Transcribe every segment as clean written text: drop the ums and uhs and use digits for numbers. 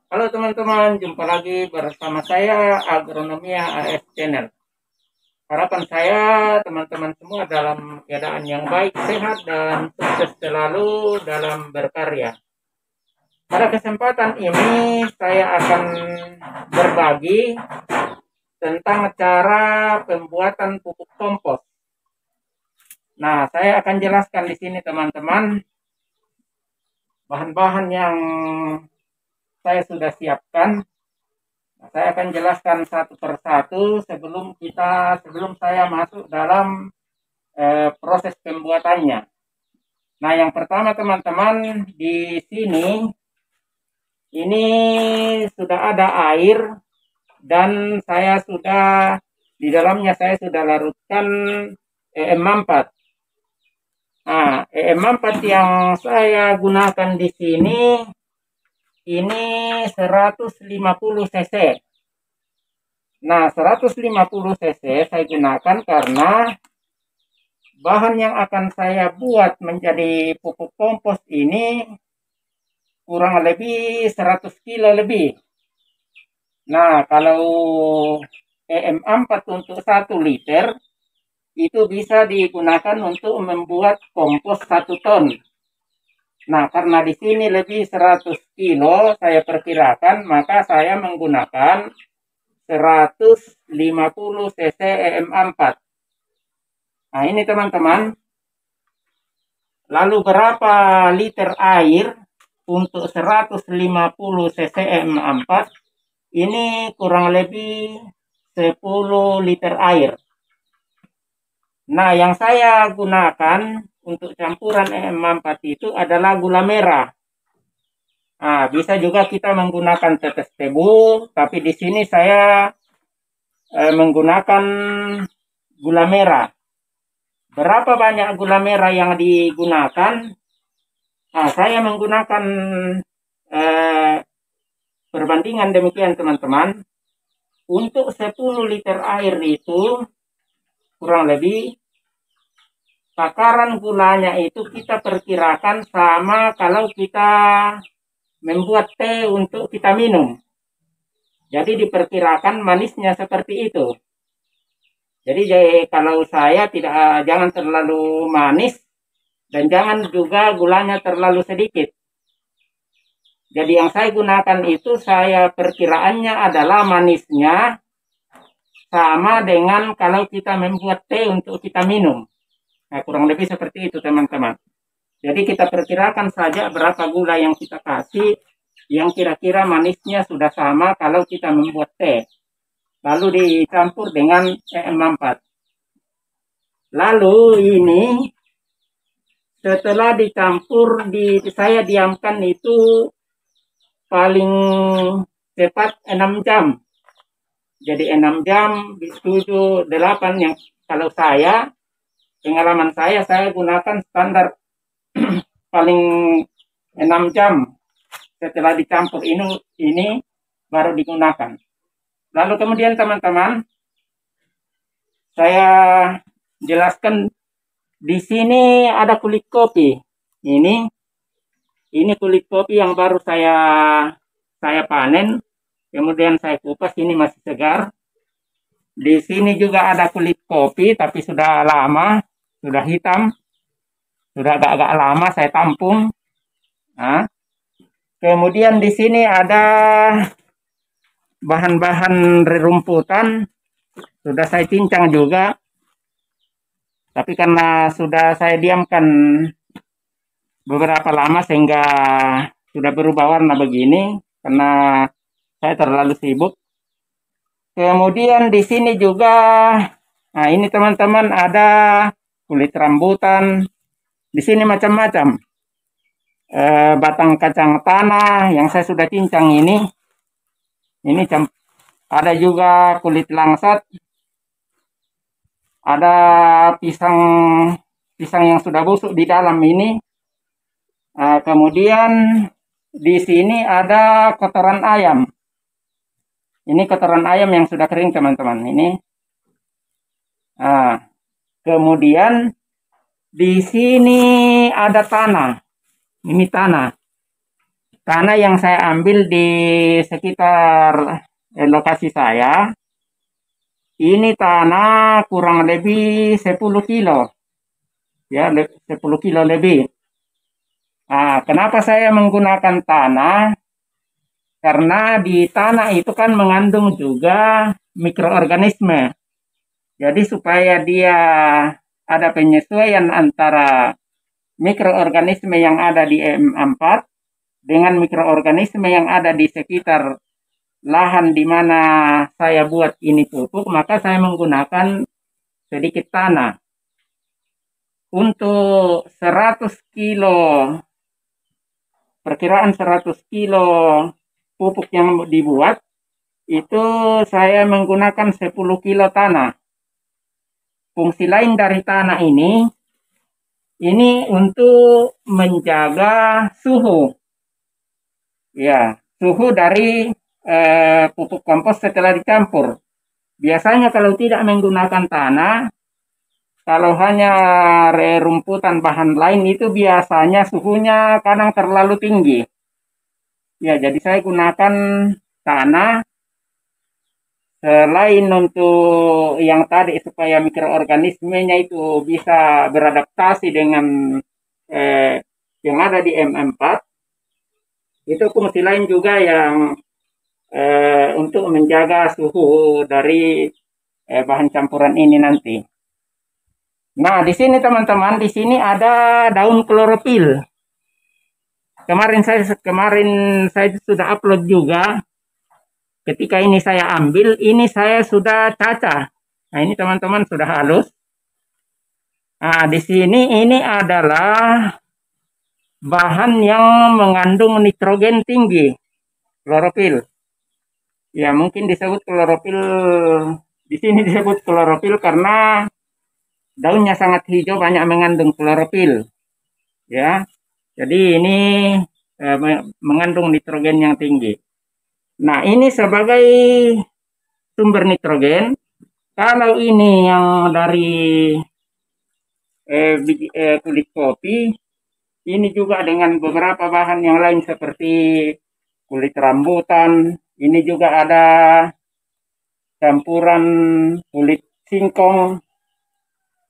Halo teman-teman, jumpa lagi bersama saya Agronomia AS Channel. Harapan saya teman-teman semua dalam keadaan yang baik, sehat, dan sukses selalu dalam berkarya. Pada kesempatan ini saya akan berbagi tentang cara pembuatan pupuk kompos. Nah, saya akan jelaskan di sini teman-teman bahan-bahan yang saya sudah siapkan. Nah, saya akan jelaskan satu persatu sebelum saya masuk dalam proses pembuatannya. Nah, yang pertama teman-teman, di sini ini sudah ada air dan di dalamnya saya sudah larutkan EM4. Nah, EM4 yang saya gunakan di sini ini 150 cc. Nah, 150 cc saya gunakan karena bahan yang akan saya buat menjadi pupuk kompos ini kurang lebih 100 kilo lebih. Nah, kalau EM4 untuk 1 liter itu bisa digunakan untuk membuat kompos 1 ton. Nah, karena di sini lebih 100 kilo saya perkirakan, maka saya menggunakan 150 cc EM4. Nah, ini teman-teman. Lalu berapa liter air untuk 150 cc EM4? Ini kurang lebih 10 liter air. Nah, yang saya gunakan untuk campuran EM4 itu adalah gula merah. Nah, bisa juga kita menggunakan tetes tebu, tapi di sini saya menggunakan gula merah. Berapa banyak gula merah yang digunakan? Nah, saya menggunakan perbandingan demikian teman-teman. Untuk 10 liter air itu kurang lebih takaran gulanya itu kita perkirakan sama kalau kita membuat teh untuk kita minum. Jadi diperkirakan manisnya seperti itu. Jadi kalau saya jangan terlalu manis dan jangan juga gulanya terlalu sedikit. Jadi yang saya gunakan itu saya perkiraannya adalah manisnya sama dengan kalau kita membuat teh untuk kita minum. Nah, kurang lebih seperti itu teman-teman. Jadi kita perkirakan saja berapa gula yang kita kasih yang kira-kira manisnya sudah sama kalau kita membuat teh. Lalu dicampur dengan EM4. Lalu ini setelah dicampur saya diamkan itu paling cepat 6 jam. Jadi 6 jam, 7, 8 yang kalau pengalaman saya gunakan standar paling 6 jam setelah dicampur ini baru digunakan. Lalu kemudian teman-teman, saya jelaskan di sini ada kulit kopi. Ini kulit kopi yang baru saya panen. Kemudian saya kupas, ini masih segar. Di sini juga ada kulit kopi, tapi sudah lama, sudah hitam, sudah agak-agak lama saya tampung. Nah, kemudian di sini ada bahan-bahan rerumputan, sudah saya cincang juga. Tapi karena sudah saya diamkan beberapa lama sehingga sudah berubah warna begini, karena saya terlalu sibuk. Kemudian di sini juga, nah ini teman-teman ada kulit rambutan. Di sini macam-macam. Batang kacang tanah yang saya sudah cincang ini. Ada juga kulit langsat. Ada pisang yang sudah busuk di dalam ini. Kemudian di sini ada kotoran ayam. Ini kotoran ayam yang sudah kering teman-teman. Ini. Kemudian di sini ada tanah. Ini tanah. tanah yang saya ambil di sekitar lokasi saya, ini tanah kurang lebih 10 kilo. Ya, 10 kilo lebih. Nah, kenapa saya menggunakan tanah? Karena di tanah itu kan mengandung juga mikroorganisme. Jadi supaya dia ada penyesuaian antara mikroorganisme yang ada di M4 dengan mikroorganisme yang ada di sekitar lahan di mana saya buat ini pupuk, maka saya menggunakan sedikit tanah. Untuk 100 kilo, perkiraan 100 kilo pupuk yang dibuat, itu saya menggunakan 10 kilo tanah. Fungsi lain dari tanah ini untuk menjaga suhu. Ya, suhu dari pupuk kompos setelah dicampur. Biasanya kalau tidak menggunakan tanah, kalau hanya rerumputan bahan lain itu biasanya suhunya kadang terlalu tinggi. Ya, jadi saya gunakan tanah selain untuk yang tadi supaya mikroorganismenya itu bisa beradaptasi dengan yang ada di M4, itu fungsi lain juga yang untuk menjaga suhu dari bahan campuran ini nanti. Nah, di sini teman-teman, di sini ada daun klorofil. Kemarin saya sudah upload juga. Ketika ini saya ambil, ini saya sudah cacah. Nah, ini teman-teman sudah halus. Nah, di sini ini adalah bahan yang mengandung nitrogen tinggi, klorofil. Ya, mungkin disebut klorofil, di sini disebut klorofil karena daunnya sangat hijau, banyak mengandung klorofil. Ya, jadi ini mengandung nitrogen yang tinggi. Nah, ini sebagai sumber nitrogen. Kalau ini yang dari kulit kopi, ini juga dengan beberapa bahan yang lain seperti kulit rambutan. Ini juga ada campuran kulit singkong.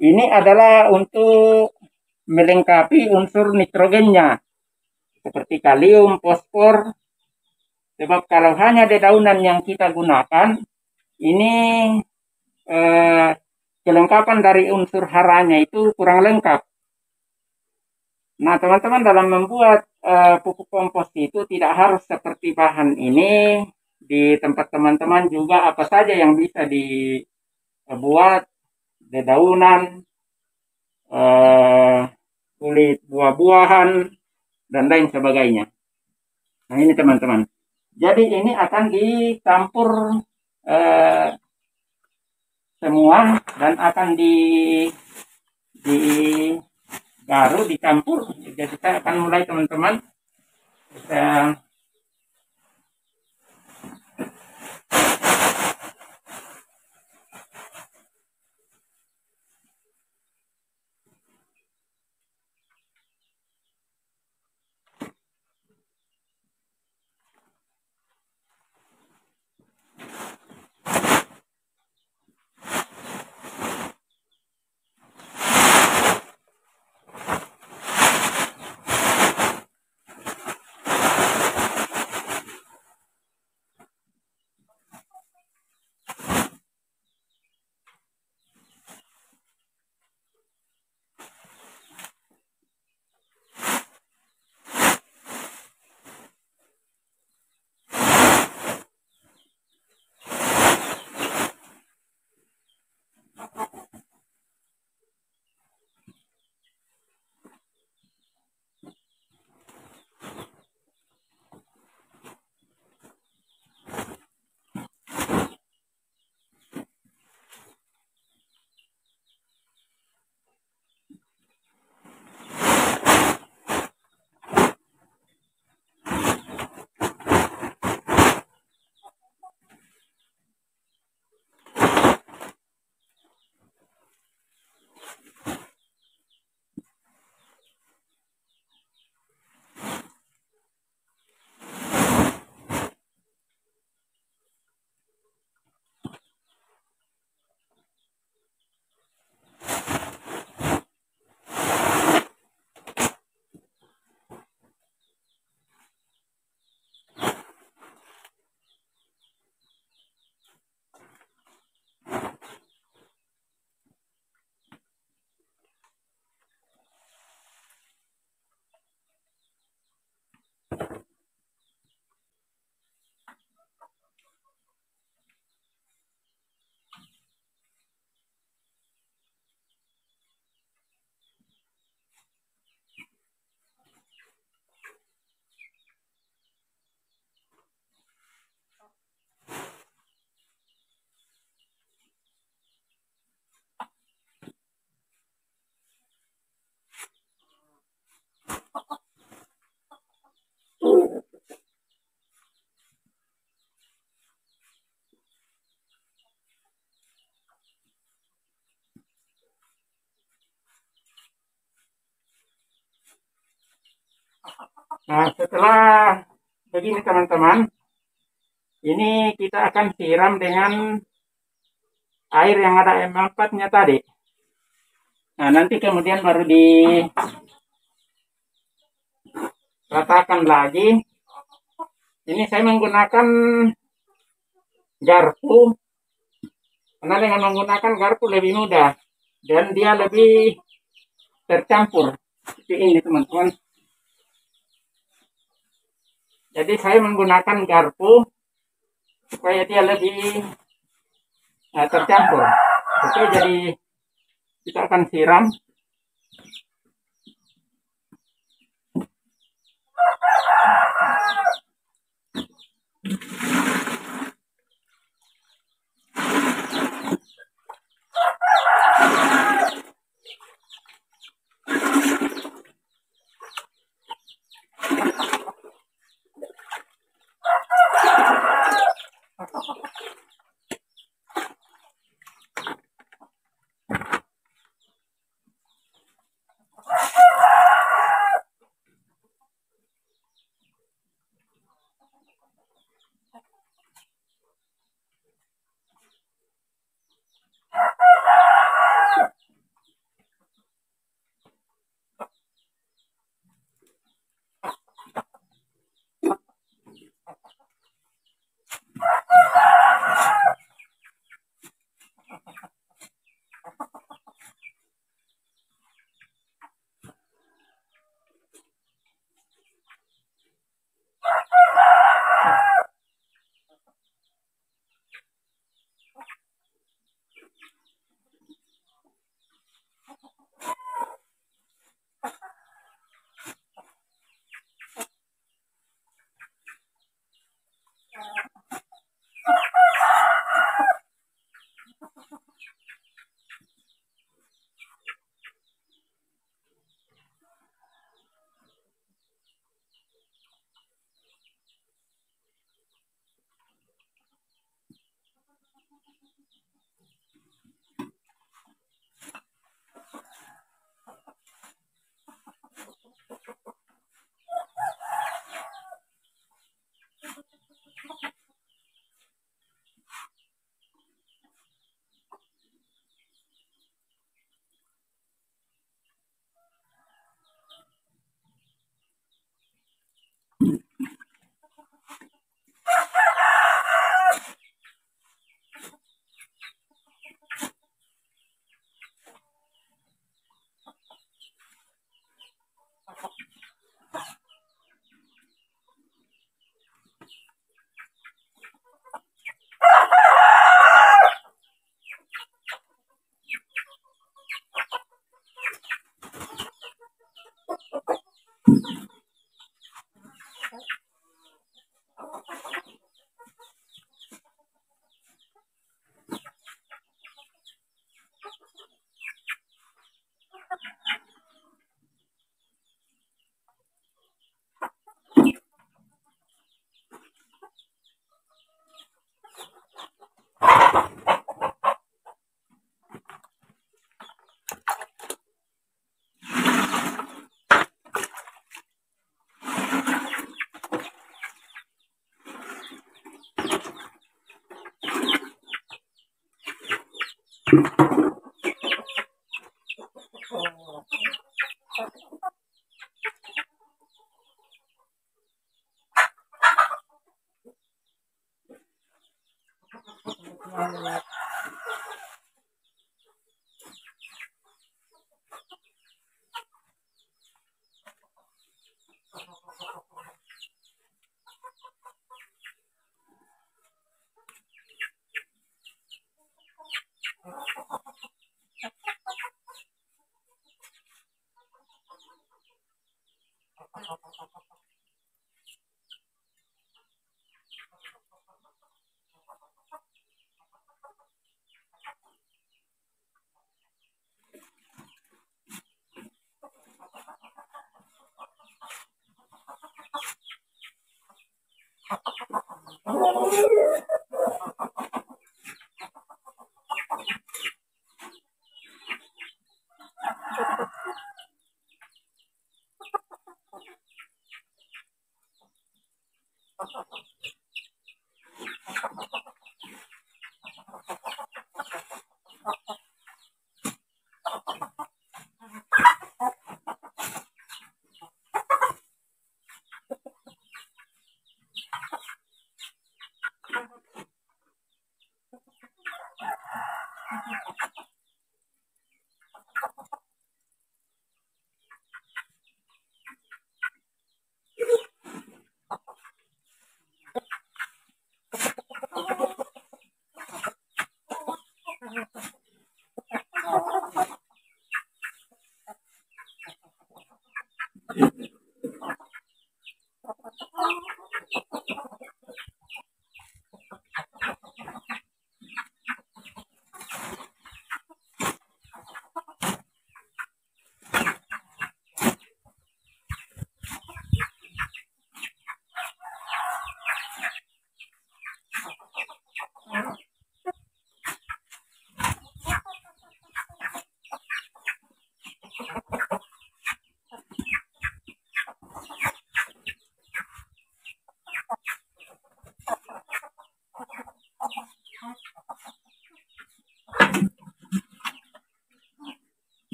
Ini adalah untuk melengkapi unsur nitrogennya seperti kalium, fosfor. Sebab kalau hanya dedaunan yang kita gunakan, ini kelengkapan dari unsur haranya itu kurang lengkap. Nah, teman-teman, dalam membuat pupuk kompos itu tidak harus seperti bahan ini. Di tempat teman-teman juga apa saja yang bisa dibuat, dedaunan, kulit buah-buahan, dan lain sebagainya. Nah, ini teman-teman. Jadi ini akan dicampur semua dan akan baru dicampur. Jadi saya akan mulai teman-teman. Nah, setelah begini teman-teman, ini kita akan siram dengan air yang ada M4-nya tadi. Nah, nanti kemudian baru diratakan lagi. Ini saya menggunakan garpu, karena dengan menggunakan garpu lebih mudah dan dia lebih tercampur. Seperti ini teman-teman. Jadi saya menggunakan garpu supaya dia lebih tercampur. Oke, jadi kita akan siram.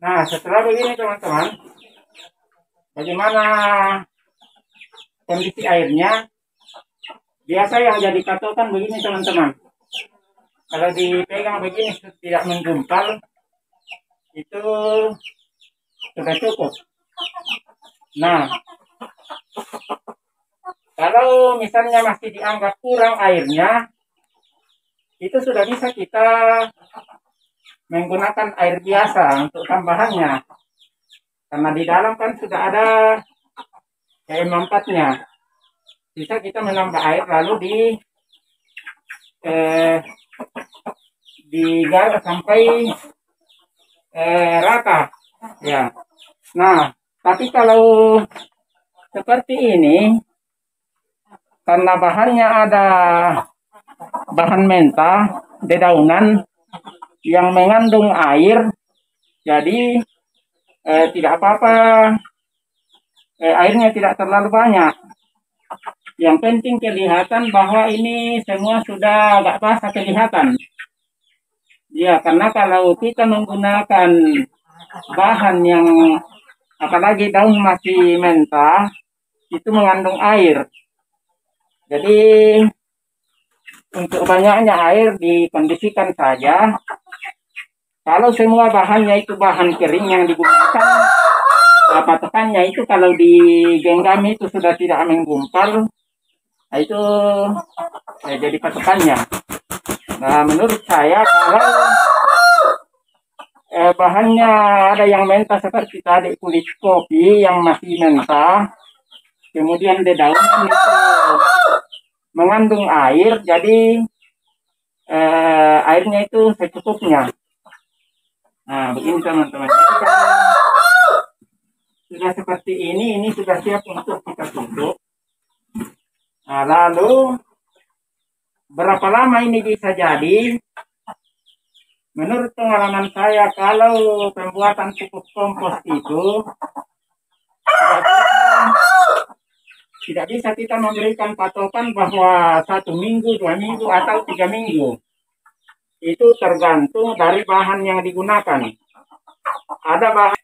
Nah, setelah begini teman-teman, bagaimana kondisi airnya? Biasa yang jadi patokan begini teman-teman. Kalau dipegang begini tidak menggumpal, itu sudah cukup. Nah, kalau misalnya masih dianggap kurang airnya, itu sudah bisa kita menggunakan air biasa untuk tambahannya. Karena di dalam kan sudah ada KM4-nya. Bisa kita menambah air lalu digaruk sampai rata. Ya. Nah, tapi kalau seperti ini, karena bahannya ada bahan mentah, dedaunan yang mengandung air, jadi tidak apa-apa, airnya tidak terlalu banyak. Yang penting kelihatan bahwa ini semua sudah agak basah kelihatan. Ya, karena kalau kita menggunakan bahan yang apalagi daun masih mentah, itu mengandung air. Jadi untuk banyaknya air dikondisikan saja. Kalau semua bahannya itu bahan kering yang digunakan, patokannya itu kalau digenggam itu sudah tidak menggumpal, nah itu jadi patokannya. Nah menurut saya kalau bahannya ada yang mentah seperti tadi kulit kopi yang masih mentah, kemudian dedaunan itu mengandung air, jadi airnya itu secukupnya. Nah begini teman-teman, jadi kalau sudah seperti ini sudah siap untuk kita tutup. Nah lalu berapa lama ini bisa jadi? Menurut pengalaman saya, kalau pembuatan pupuk kompos itu tidak bisa kita memberikan patokan bahwa 1 minggu, 2 minggu, atau 3 minggu. Itu tergantung dari bahan yang digunakan. Ada bahan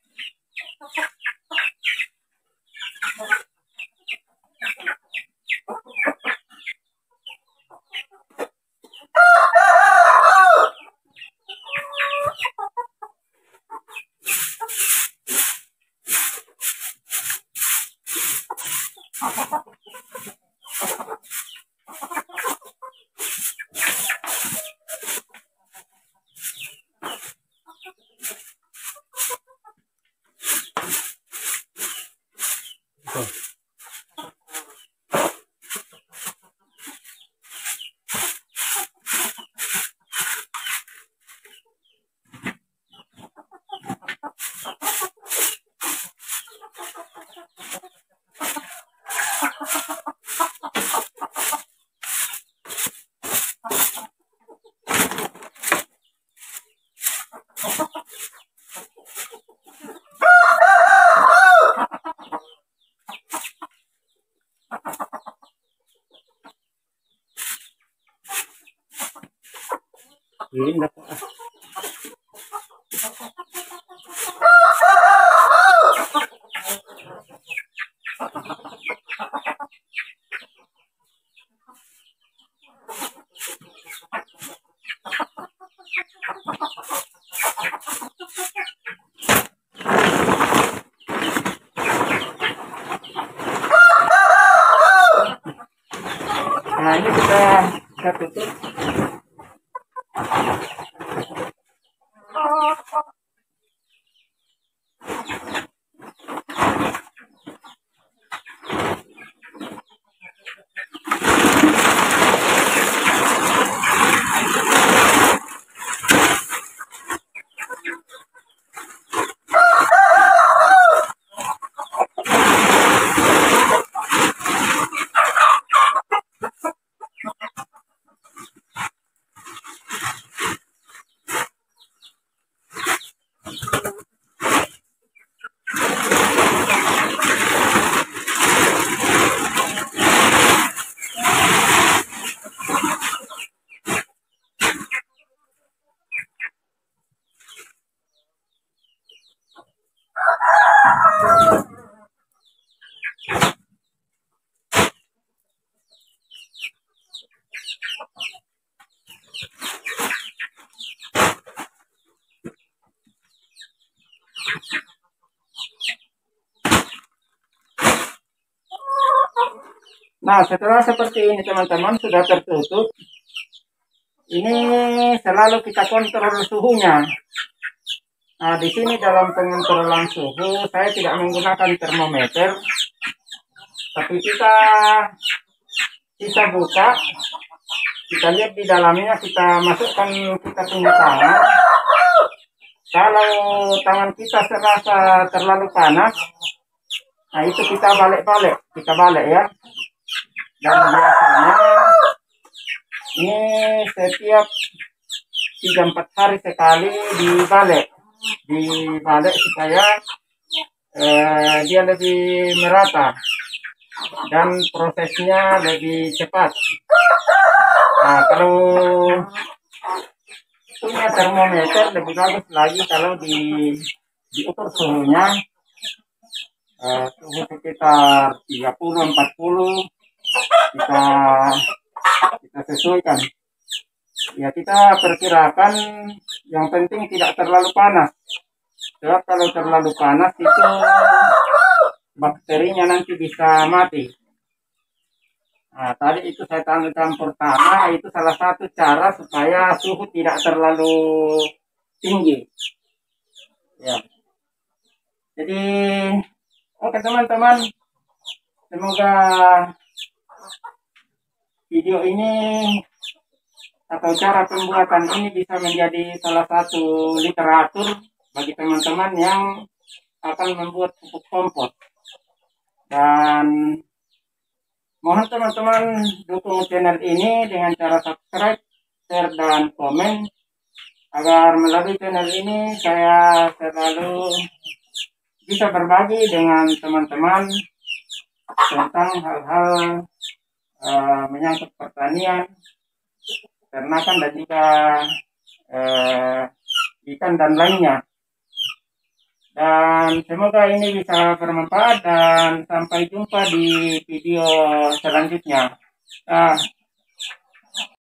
ini kita tutup. Nah, setelah seperti ini teman-teman sudah tertutup. Ini selalu kita kontrol suhunya. Nah, di sini dalam pengontrolan suhu saya tidak menggunakan termometer, tapi kita bisa buka, kita lihat di dalamnya, kita masukkan kita punya tangan. Kalau tangan kita serasa terlalu panas, nah itu kita balik ya. Dan biasanya ini setiap 3-4 hari sekali dibalik supaya dia lebih merata dan prosesnya lebih cepat. Nah, kalau punya termometer lebih bagus lagi kalau diukur suhunya. suhu sekitar 30-40 kita sesuaikan. Ya, kita perkirakan yang penting tidak terlalu panas. Sebab kalau terlalu panas itu bakterinya nanti bisa mati. Nah, tadi itu saya tandai pertama, itu salah satu cara supaya suhu tidak terlalu tinggi. Ya. Jadi, oke teman-teman, semoga video ini atau cara pembuatan ini bisa menjadi salah satu literatur bagi teman-teman yang akan membuat pupuk kompos. Dan mohon teman-teman dukung channel ini dengan cara subscribe, share, dan komen, agar melalui channel ini saya selalu bisa berbagi dengan teman-teman tentang hal-hal menyangkut pertanian, ternakan, dan juga ikan dan lainnya. Dan semoga ini bisa bermanfaat, dan sampai jumpa di video selanjutnya.